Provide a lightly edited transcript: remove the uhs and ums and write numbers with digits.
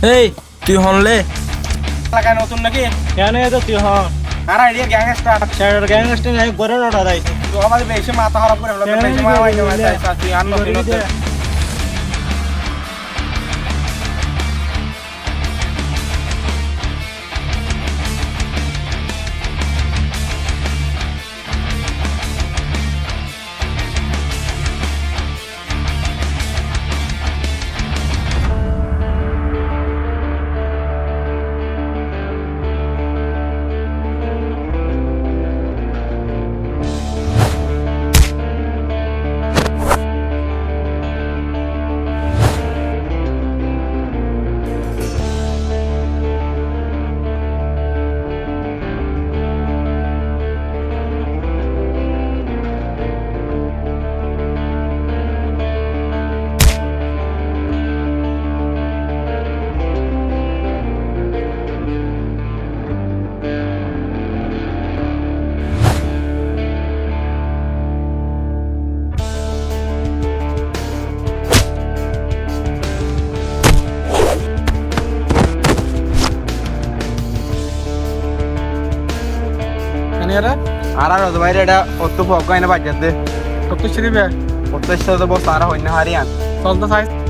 এই তুই হনলে এলাকায় নতুন নাকি? কেন এত তুই হন আর আইডিয়া গ্যাংস্টার স্যার গ্যাংস্টার নাই গরে ওটা রাইছে তো আমাদের বেশি মাথা খারাপ করে ফেলো বেশি মা ওই না তুই আর নতুন আর আর বাইরে এটা অত ফক না বাজাতে কত সিরিবে অত সাথে বস আর হইনা হারিয়ান চল তো সাইজ